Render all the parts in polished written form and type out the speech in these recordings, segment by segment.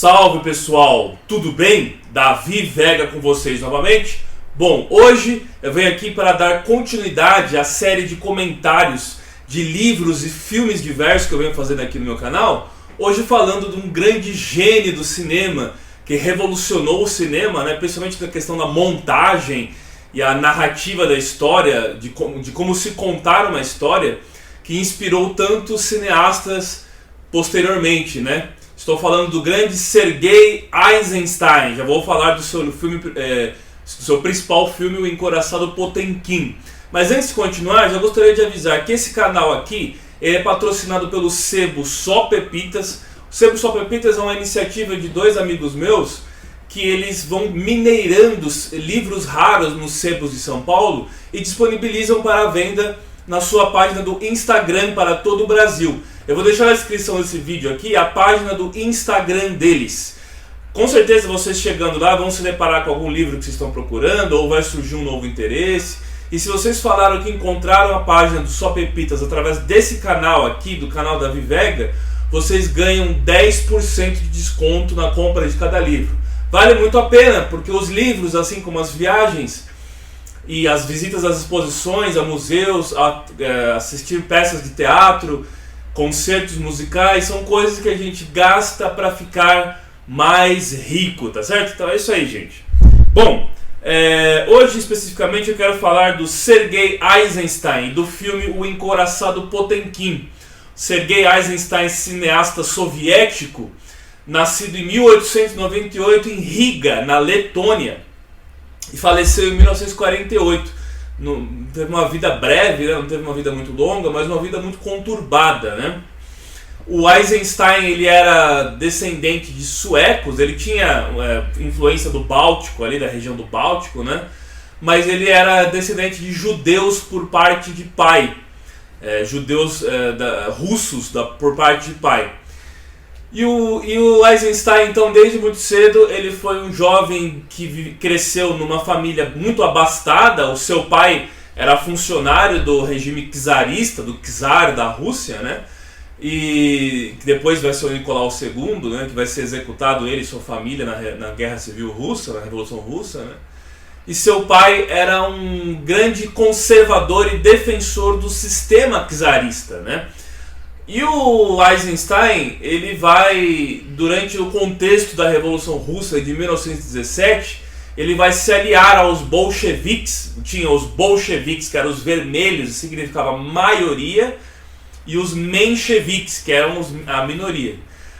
Salve pessoal, tudo bem? Davi Vega com vocês novamente. Bom, hoje eu venho aqui para dar continuidade à série de comentários de livros e filmes diversos que eu venho fazendo aqui no meu canal. Hoje falando de um grande gênio do cinema que revolucionou o cinema, né? Principalmente na questão da montagem e a narrativa da história, de como se contar uma história, que inspirou tantos cineastas posteriormente, né? Estou falando do grande Sergei Eisenstein. Já vou falar do seu filme, do seu principal filme, O Encoraçado Potemkin. Mas antes de continuar, já gostaria de avisar que esse canal aqui é patrocinado pelo Sebo Só Pepitas. O Sebo Só Pepitas é uma iniciativa de dois amigos meus que eles vão mineirando livros raros nos sebos de São Paulo e disponibilizam para venda na sua página do Instagram para todo o Brasil. Eu vou deixar na descrição desse vídeo aqui a página do Instagram deles. Com certeza vocês chegando lá vão se deparar com algum livro que vocês estão procurando ou vai surgir um novo interesse. E se vocês falaram que encontraram a página do Só Pepitas através desse canal aqui, do canal Davi Vega, vocês ganham 10% de desconto na compra de cada livro. Vale muito a pena, porque os livros, assim como as viagens e as visitas às exposições, a museus, assistir peças de teatro, concertos musicais, são coisas que a gente gasta para ficar mais rico, tá certo? Então é isso aí, gente. Bom, hoje especificamente eu quero falar do Sergei Eisenstein, do filme O Encoraçado Potemkin. Sergei Eisenstein, cineasta soviético, nascido em 1898 em Riga, na Letônia, e faleceu em 1948. Teve uma vida breve, né? Não teve uma vida muito longa, mas uma vida muito conturbada, né? O Eisenstein, ele era descendente de suecos, ele tinha influência do Báltico, ali da região do Báltico, né? Mas ele era descendente de judeus por parte de pai, judeus russos por parte de pai. E o Eisenstein, então, desde muito cedo, ele foi um jovem que cresceu numa família muito abastada. O seu pai era funcionário do regime czarista, do czar da Rússia, né? E que depois vai ser o Nicolau II, né? Que vai ser executado ele e sua família na Guerra Civil Russa, na Revolução Russa, né? E seu pai era um grande conservador e defensor do sistema czarista, né? E o Eisenstein, ele vai, durante o contexto da Revolução Russa de 1917, ele vai se aliar aos bolcheviques. Tinha os bolcheviques, que eram os vermelhos, significava maioria, e os mencheviques, que eram a minoria.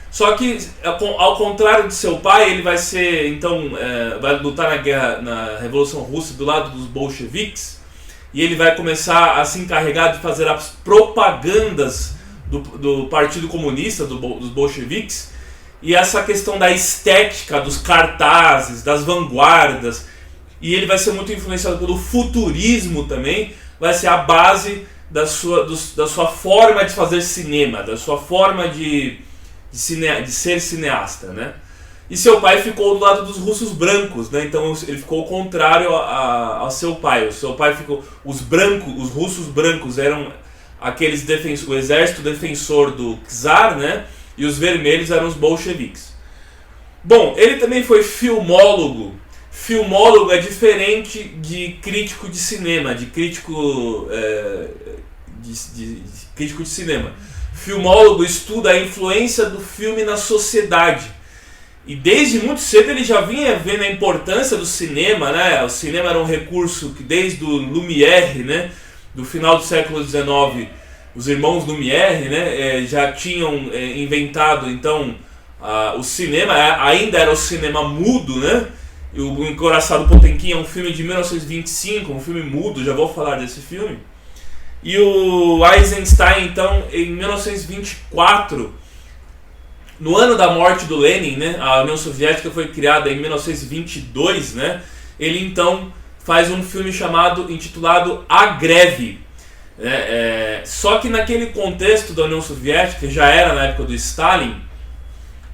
Só que, ao contrário de seu pai, ele vai ser, então, vai lutar na Revolução Russa do lado dos bolcheviques, e ele vai começar a se encarregar de fazer as propagandas do Partido Comunista, dos bolcheviques, e essa questão da estética, dos cartazes, das vanguardas, e ele vai ser muito influenciado pelo futurismo também, vai ser a base da sua forma de fazer cinema, da sua forma de ser cineasta, né? E seu pai ficou do lado dos russos brancos, né? Então ele ficou ao contrário ao seu pai. O seu pai ficou, os russos brancos eram o exército defensor do czar, né? E os vermelhos eram os bolcheviques. Bom, ele também foi filmólogo. Filmólogo é diferente de crítico de cinema, de crítico crítico de cinema. Filmólogo estuda a influência do filme na sociedade. E desde muito cedo ele já vinha vendo a importância do cinema, né? O cinema era um recurso que desde o Lumière, né? Do final do século XIX, os irmãos Lumière, né, já tinham inventado, então, o cinema. Ainda era o cinema mudo, né? E o Encoraçado Potemkin é um filme de 1925, um filme mudo, já vou falar desse filme. E o Eisenstein, então, em 1924, no ano da morte do Lenin, né, a União Soviética foi criada em 1922, né, ele então faz um filme intitulado A Greve. Só que naquele contexto da União Soviética, já era na época do Stalin,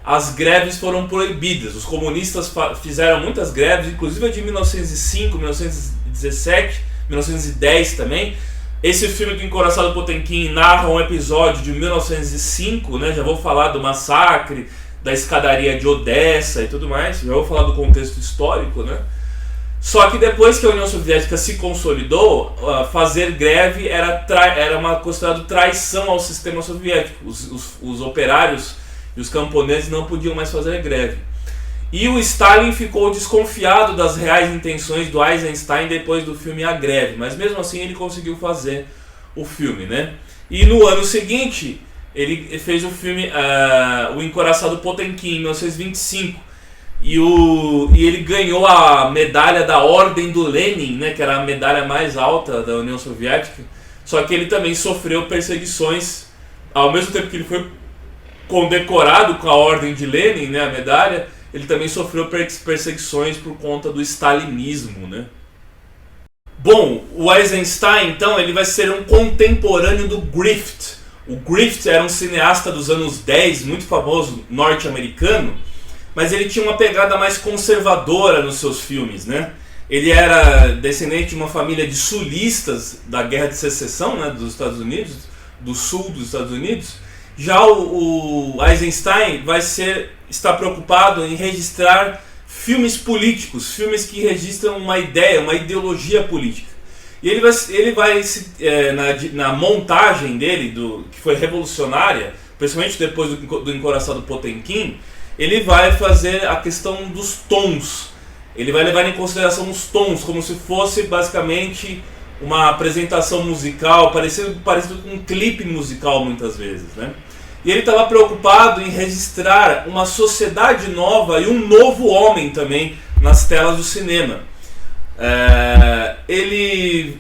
as greves foram proibidas. Os comunistas fizeram muitas greves, inclusive a de 1905, 1917, 1910 também. Esse filme do Encoraçado Potemkin narra um episódio de 1905, né? Já vou falar do massacre, da escadaria de Odessa e tudo mais. Já vou falar do contexto histórico, né? Só que depois que a União Soviética se consolidou, fazer greve era uma considerado traição ao sistema soviético. Os operários e os camponeses não podiam mais fazer greve. E o Stalin ficou desconfiado das reais intenções do Eisenstein depois do filme A Greve, mas mesmo assim ele conseguiu fazer o filme, né? E no ano seguinte ele fez o filme O Encoraçado Potemkin, em 1925, e ele ganhou a medalha da Ordem do Lenin, né, que era a medalha mais alta da União Soviética. Só que ele também sofreu perseguições, ao mesmo tempo que ele foi condecorado com a Ordem de Lenin, né, a medalha, ele também sofreu perseguições por conta do stalinismo, né? Bom, o Eisenstein, então, ele vai ser um contemporâneo do Griffith. O Griffith era um cineasta dos anos 10, muito famoso, norte-americano, mas ele tinha uma pegada mais conservadora nos seus filmes, né? Ele era descendente de uma família de sulistas da Guerra de Secessão, né, dos Estados Unidos, do sul dos Estados Unidos. Já o Eisenstein está preocupado em registrar filmes políticos, filmes que registram uma ideia, uma ideologia política. E ele vai na montagem dele, que foi revolucionária, principalmente depois do Encoraçado Potemkin, ele vai fazer a questão dos tons. Ele vai levar em consideração os tons, como se fosse basicamente uma apresentação musical, parecido com um clipe musical muitas vezes, né? E ele estava preocupado em registrar uma sociedade nova e um novo homem também nas telas do cinema. Ele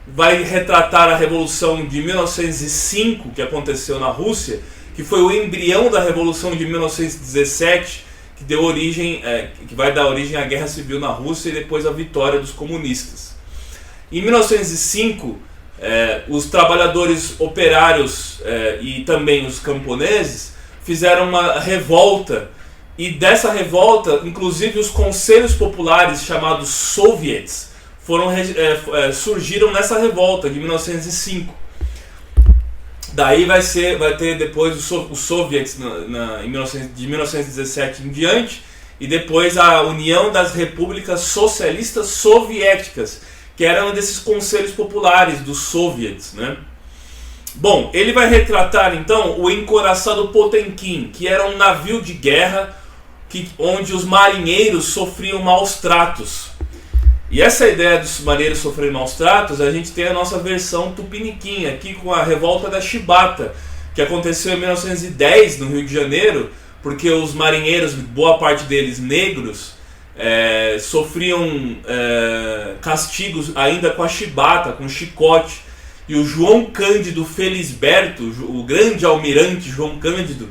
vai retratar a Revolução de 1905, que aconteceu na Rússia, que foi o embrião da Revolução de 1917, que vai dar origem à Guerra Civil na Rússia e depois à vitória dos comunistas. Em 1905, os trabalhadores operários e também os camponeses fizeram uma revolta, e dessa revolta, inclusive os conselhos populares chamados soviets surgiram nessa revolta de 1905. Daí vai ter depois os soviets de 1917 em diante, e depois a União das Repúblicas Socialistas Soviéticas, que era um desses conselhos populares dos soviets, né? Bom, ele vai retratar então o Encoraçado Potemkin, que era um navio de guerra onde os marinheiros sofriam maus tratos. E essa ideia dos marinheiros sofrerem maus tratos, a gente tem a nossa versão tupiniquim aqui com a revolta da Chibata, que aconteceu em 1910 no Rio de Janeiro, porque os marinheiros, boa parte deles negros, sofriam castigos ainda com a chibata, com o chicote. E o João Cândido Felisberto, o grande almirante João Cândido,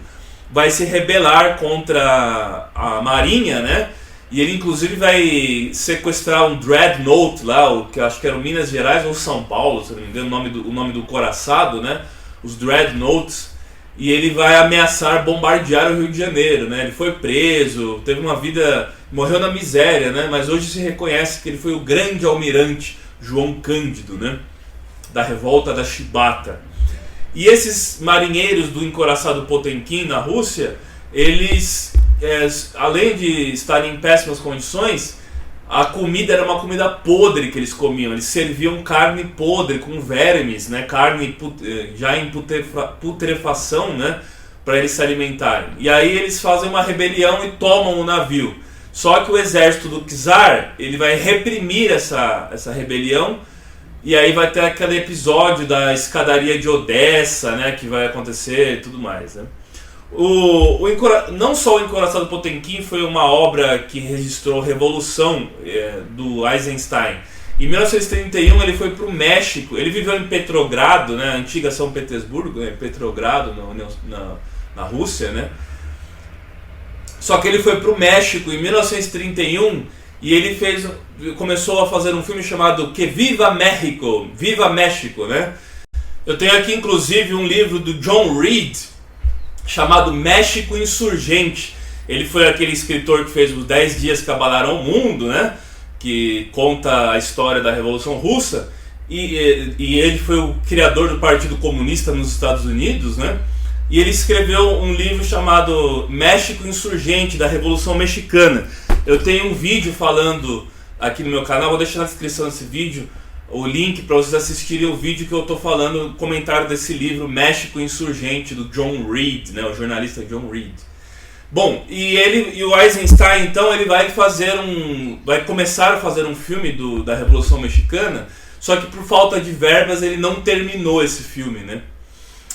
vai se rebelar contra a marinha, né? E ele inclusive vai sequestrar um dreadnought lá, que eu acho que era o Minas Gerais ou São Paulo, se não me engano, o nome do coraçado, né? Os dreadnoughts. E ele vai ameaçar bombardear o Rio de Janeiro, né? Ele foi preso, teve uma vida, morreu na miséria, né? Mas hoje se reconhece que ele foi o grande almirante João Cândido, né? Da revolta da Chibata. E esses marinheiros do Encoraçado Potemkin na Rússia, eles, além de estarem em péssimas condições, a comida era uma comida podre que eles comiam. Eles serviam carne podre com vermes, né? Carne já em putrefação, né? Para eles se alimentarem. E aí eles fazem uma rebelião e tomam o navio. Só que o exército do czar, ele vai reprimir essa rebelião. E aí vai ter aquele episódio da escadaria de Odessa, né? Que vai acontecer e tudo mais, né? Não só o Encoraçado Potemkin foi uma obra que registrou a revolução do Eisenstein. Em 1931 ele foi para o México, ele viveu em Petrogrado, né, antiga São Petersburgo, né, Petrogrado na Rússia, né? Só que ele foi para o México em 1931 e ele começou a fazer um filme chamado Que Viva México, Viva México, né? Eu tenho aqui inclusive um livro do John Reed, chamado México Insurgente. Ele foi aquele escritor que fez os 10 dias que abalaram o mundo, né? Que conta a história da Revolução Russa. E ele foi o criador do Partido Comunista nos Estados Unidos, né? e ele escreveu um livro chamado México Insurgente, da Revolução Mexicana. Eu tenho um vídeo falando aqui no meu canal, vou deixar na descrição desse vídeo o link para vocês assistirem o vídeo que eu estou falando, o comentário desse livro México Insurgente, do John Reed, né, o jornalista John Reed. Bom, e o Eisenstein, então, ele vai começar a fazer um filme da Revolução Mexicana, só que por falta de verbas ele não terminou esse filme, né?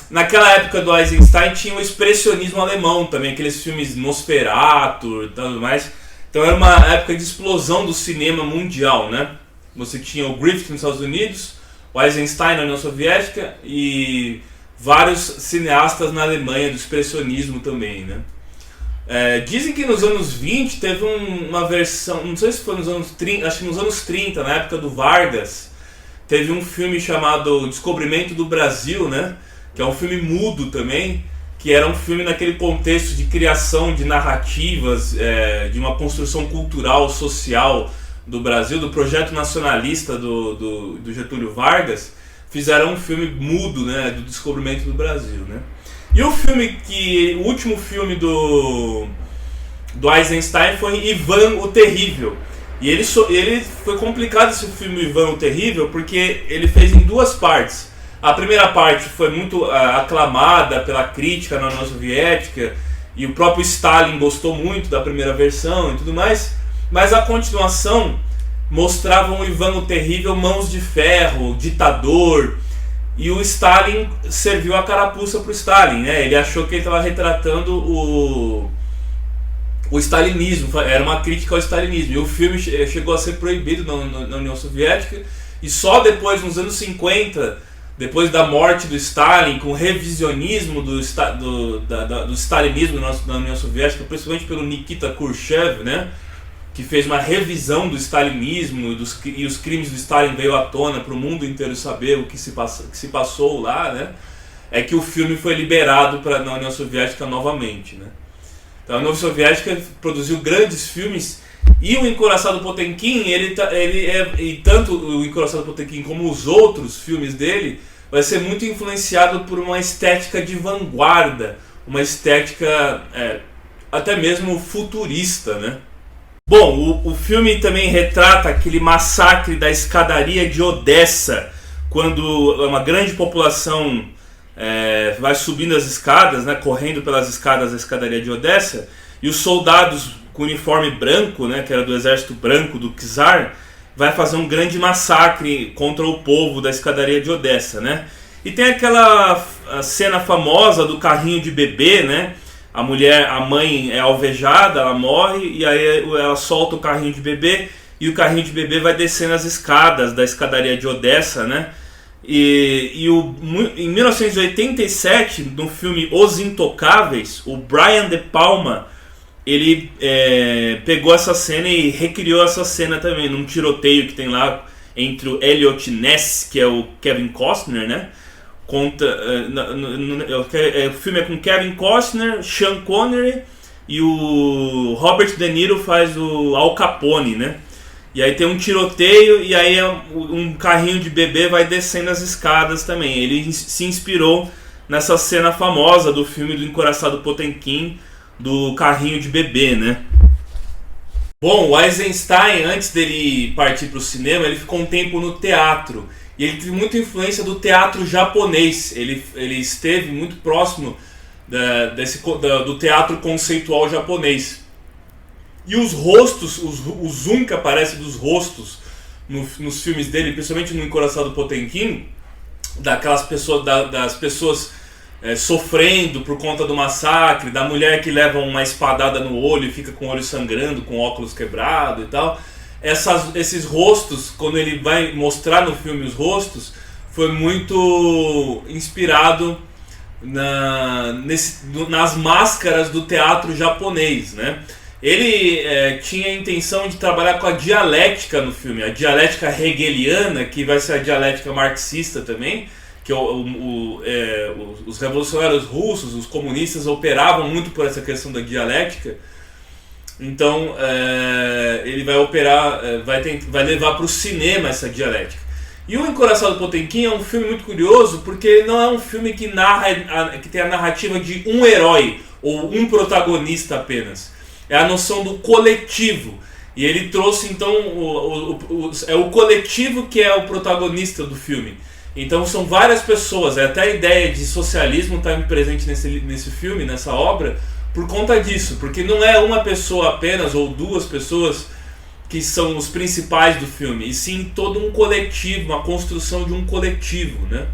Naquela época do Eisenstein tinha o expressionismo alemão também, aqueles filmes Nosferatu e tudo mais. Então era uma época de explosão do cinema mundial, né? Você tinha o Griffith nos Estados Unidos, o Eisenstein na União Soviética e vários cineastas na Alemanha do expressionismo também, né? Dizem que nos anos 20 teve uma versão, não sei se foi nos anos 30, acho que nos anos 30, na época do Vargas, teve um filme chamado Descobrimento do Brasil, né? Que é um filme mudo também, que era um filme naquele contexto de criação de narrativas, de uma construção cultural, social do Brasil, do projeto nacionalista do Getúlio Vargas. Fizeram um filme mudo, né, do descobrimento do Brasil, né? E o último filme do Eisenstein foi Ivan o Terrível. E ele foi complicado esse filme Ivan o Terrível porque ele fez em duas partes. A primeira parte foi muito aclamada pela crítica na União Soviética e o próprio Stalin gostou muito da primeira versão e tudo mais, mas a continuação mostrava o Ivan o Terrível, mãos de ferro, ditador, e o Stalin serviu a carapuça para o Stalin, né? Ele achou que ele estava retratando o stalinismo, era uma crítica ao stalinismo, e o filme chegou a ser proibido na União Soviética, e só depois, nos anos 50, depois da morte do Stalin, com o revisionismo do stalinismo na União Soviética, principalmente pelo Nikita Khrushchev, né, que fez uma revisão do stalinismo e os crimes do Stalin veio à tona para o mundo inteiro saber o que se passou lá, né, é que o filme foi liberado na União Soviética novamente, né. Então a União Soviética produziu grandes filmes e o Encouraçado Potemkin, e tanto o Encouraçado Potemkin como os outros filmes dele, vai ser muito influenciado por uma estética de vanguarda, uma estética até mesmo futurista, né? Bom, o filme também retrata aquele massacre da escadaria de Odessa, quando uma grande população vai subindo as escadas, né, correndo pelas escadas da escadaria de Odessa, e os soldados com uniforme branco, né, que era do exército branco do Czar, vai fazer um grande massacre contra o povo da escadaria de Odessa, né? E tem aquela cena famosa do carrinho de bebê, né? A mãe é alvejada, ela morre, e aí ela solta o carrinho de bebê, e o carrinho de bebê vai descendo as escadas da escadaria de Odessa, né? Em 1987, no filme Os Intocáveis, o Brian De Palma, ele pegou essa cena e recriou essa cena também, num tiroteio que tem lá entre o Elliot Ness, que é o Kevin Costner, né? O filme é com Kevin Costner, Sean Connery, e o Robert De Niro faz o Al Capone, né? E aí tem um tiroteio e aí um carrinho de bebê vai descendo as escadas também. Ele se inspirou nessa cena famosa do filme do Encouraçado Potemkin, do carrinho de bebê, né? Bom, o Eisenstein, antes dele partir para o cinema, ele ficou um tempo no teatro. E ele teve muita influência do teatro japonês. Ele esteve muito próximo do teatro conceitual japonês. E os rostos, o zoom que aparece dos rostos nos filmes dele, principalmente no Encouraçado Potemkin, das pessoas sofrendo por conta do massacre, da mulher que leva uma espadada no olho e fica com o olho sangrando, com óculos quebrado e tal. Esses rostos, quando ele vai mostrar no filme os rostos, foi muito inspirado nas máscaras do teatro japonês, né? Ele tinha a intenção de trabalhar com a dialética no filme, a dialética hegeliana, que vai ser a dialética marxista também, que os revolucionários russos, os comunistas, operavam muito por essa questão da dialética. Então ele vai levar para o cinema essa dialética. E o Encoraçado Potemkin é um filme muito curioso porque ele não é um filme que que tem a narrativa de um herói ou um protagonista apenas. É a noção do coletivo. E ele trouxe então é o coletivo que é o protagonista do filme. Então são várias pessoas, até a ideia de socialismo está presente nesse filme, nessa obra, por conta disso, porque não é uma pessoa apenas ou duas pessoas que são os principais do filme, e sim todo um coletivo, uma construção de um coletivo, né?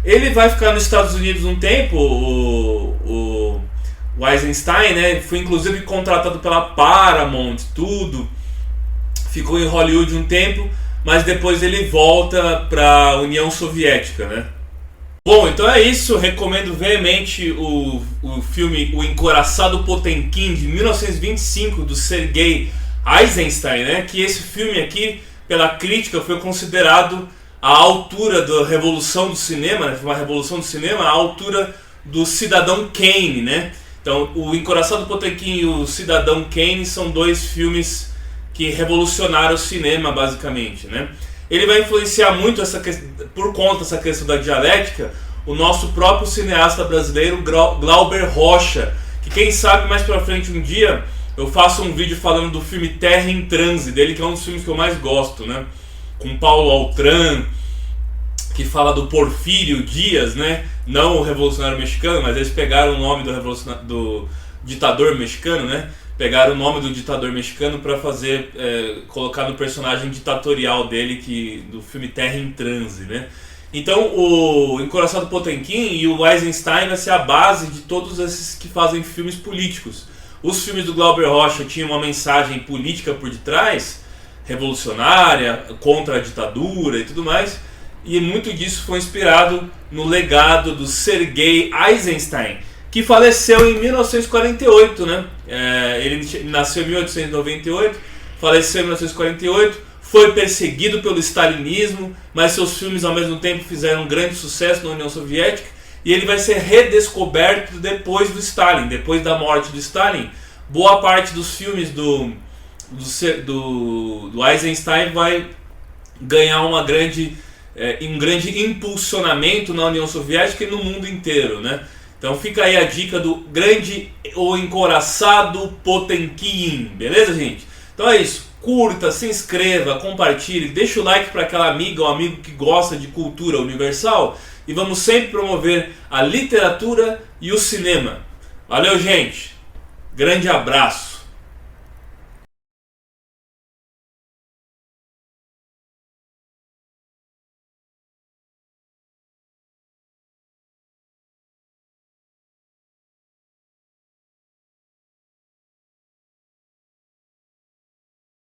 Ele vai ficar nos Estados Unidos um tempo, o Eisenstein, né? Foi inclusive contratado pela Paramount, tudo, ficou em Hollywood um tempo, mas depois ele volta para a União Soviética, né? Bom, então é isso, recomendo veemente o filme O Encoraçado Potemkin, de 1925, do Sergei Eisenstein, né? Que esse filme aqui, pela crítica, foi considerado a altura da revolução do cinema, né? Foi uma revolução do cinema, a altura do Cidadão Kane, né? Então, O Encoraçado Potemkin e o Cidadão Kane são dois filmes que revolucionaram o cinema, basicamente, né? Ele vai influenciar muito por conta dessa questão da dialética, o nosso próprio cineasta brasileiro Glauber Rocha, que quem sabe mais pra frente um dia eu faço um vídeo falando do filme Terra em Transe, dele, que é um dos filmes que eu mais gosto, né? Com Paulo Altran, que fala do Porfírio Dias, né? Não o revolucionário mexicano, mas eles pegaram o nome do ditador mexicano, né? Pegaram o nome do ditador mexicano para fazer, colocar no personagem ditatorial dele, do filme Terra em Transe, né? Então o Encoraçado Potemkin e o Eisenstein vai ser a base de todos esses que fazem filmes políticos. Os filmes do Glauber Rocha tinham uma mensagem política por detrás, revolucionária, contra a ditadura e tudo mais, e muito disso foi inspirado no legado do Sergei Eisenstein, que faleceu em 1948, né? Ele nasceu em 1898, faleceu em 1948, foi perseguido pelo stalinismo, mas seus filmes ao mesmo tempo fizeram um grande sucesso na União Soviética, e ele vai ser redescoberto depois do Stalin, depois da morte do Stalin. Boa parte dos filmes do Eisenstein vai ganhar um grande impulsionamento na União Soviética e no mundo inteiro, né? Então fica aí a dica do grande O Encoraçado Potemkin, beleza, gente? Então é isso, curta, se inscreva, compartilhe, deixa o like para aquela amiga ou amigo que gosta de cultura universal, e vamos sempre promover a literatura e o cinema. Valeu, gente! Grande abraço!